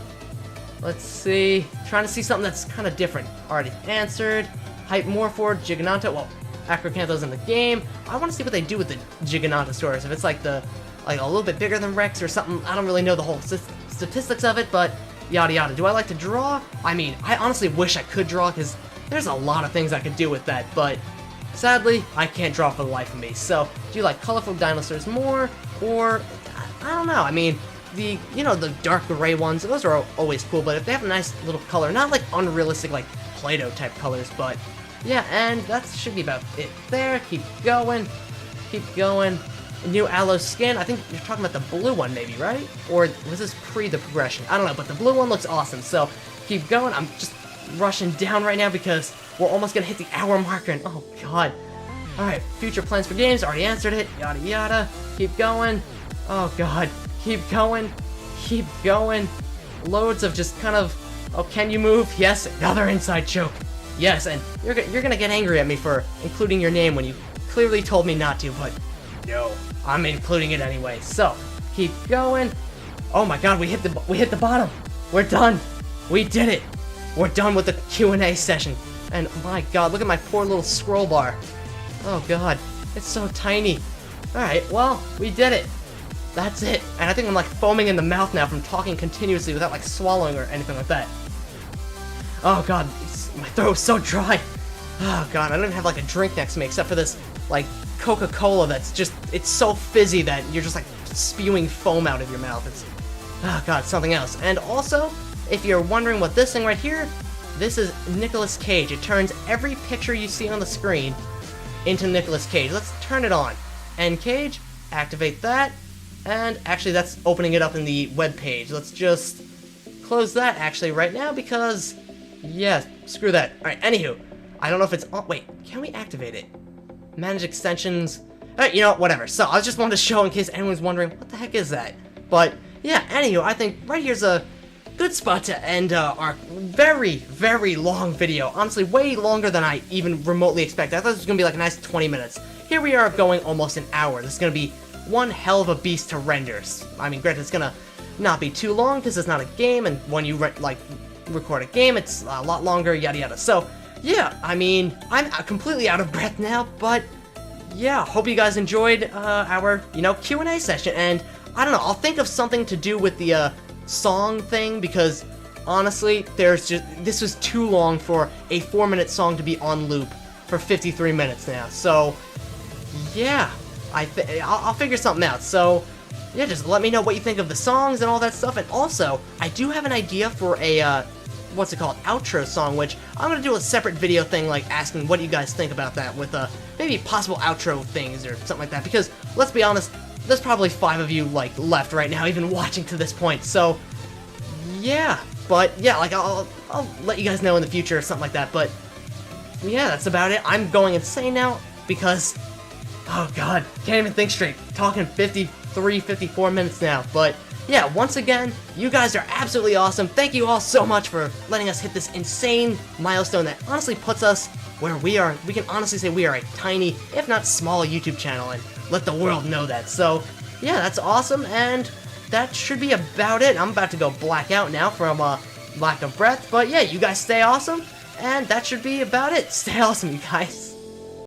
Let's see. Trying to see something that's kind of different. Already answered. Hype Morphord, Gigantota. Well, Acrocantho's in the game. I want to see what they do with the Giganotosaurus. If it's like a little bit bigger than Rex or something. I don't really know the whole statistics of it, but yada yada. Do I like to draw? I mean, I honestly wish I could draw, because there's a lot of things I could do with that, but sadly, I can't draw for the life of me. So, do you like colorful dinosaurs more, or I don't know. I mean, the dark gray ones, those are always cool, but if they have a nice little color, not like unrealistic like Play-Doh type colors, but yeah, and that should be about it there. Keep going. Keep going. New Aloe skin. I think you're talking about the blue one, maybe, right? Or was this pre the progression? I don't know, but the blue one looks awesome. So keep going. I'm just rushing down right now because we're almost gonna hit the hour marker. And oh god. All right, future plans for games. Already answered it. Yada yada. Keep going. Oh god. Keep going. Keep going. Loads of just kind of. Oh, can you move? Yes. Another inside joke. Yes, and you're gonna get angry at me for including your name when you clearly told me not to, but no, I'm including it anyway. So keep going. Oh my god, we hit the bottom. We're done. We did it. We're done with the Q&A session. And my god, look at my poor little scroll bar. Oh god, it's so tiny. All right, well, we did it. That's it. And I think I'm like foaming in the mouth now from talking continuously without like swallowing or anything like that. Oh god, my throat's so dry. Oh god, I don't even have like a drink next to me except for this like Coca-Cola that's just, it's so fizzy that you're just like spewing foam out of your mouth. It's, oh god, something else. And also, if you're wondering what this thing right here, this is Nicolas Cage. It turns every picture you see on the screen into Nicolas Cage. Let's turn it on. And Cage, activate that. And actually that's opening it up in the web page. Let's just close that actually right now because, yeah, screw that. Alright, anywho, I don't know if it's on. Wait, can we activate it? Manage extensions. Alright, you know what, whatever. So, I just wanted to show in case anyone's wondering, what the heck is that? But, yeah, anywho, I think right here's a good spot to end our very, very long video. Honestly, way longer than I even remotely expected. I thought this was going to be like a nice 20 minutes. Here we are going almost an hour. This is going to be one hell of a beast to render. I mean, granted, it's going to not be too long because it's not a game, and when you, record a game, it's a lot longer, yada yada. So, yeah, I mean, I'm completely out of breath now, but yeah, hope you guys enjoyed our, Q&A session, and I don't know, I'll think of something to do with the song thing, because honestly, this was too long for a 4-minute song to be on loop for 53 minutes now. So, yeah, I'll figure something out. So, yeah, just let me know what you think of the songs and all that stuff. And also, I do have an idea for a, outro song, which I'm gonna do a separate video thing, like asking what you guys think about that, with maybe possible outro things or something like that. Because let's be honest, there's probably 5 of you left right now, even watching to this point. So, yeah, but yeah, I'll let you guys know in the future or something like that. But yeah, that's about it. I'm going insane now because, oh god, can't even think straight. Talking 53, 54 minutes now, but yeah, once again, you guys are absolutely awesome. Thank you all so much for letting us hit this insane milestone that honestly puts us where we are. We can honestly say we are a tiny, if not small, YouTube channel, and let the world know that. So, yeah, that's awesome, and that should be about it. I'm about to go black out now from lack of breath, but yeah, you guys stay awesome, and that should be about it. Stay awesome, you guys.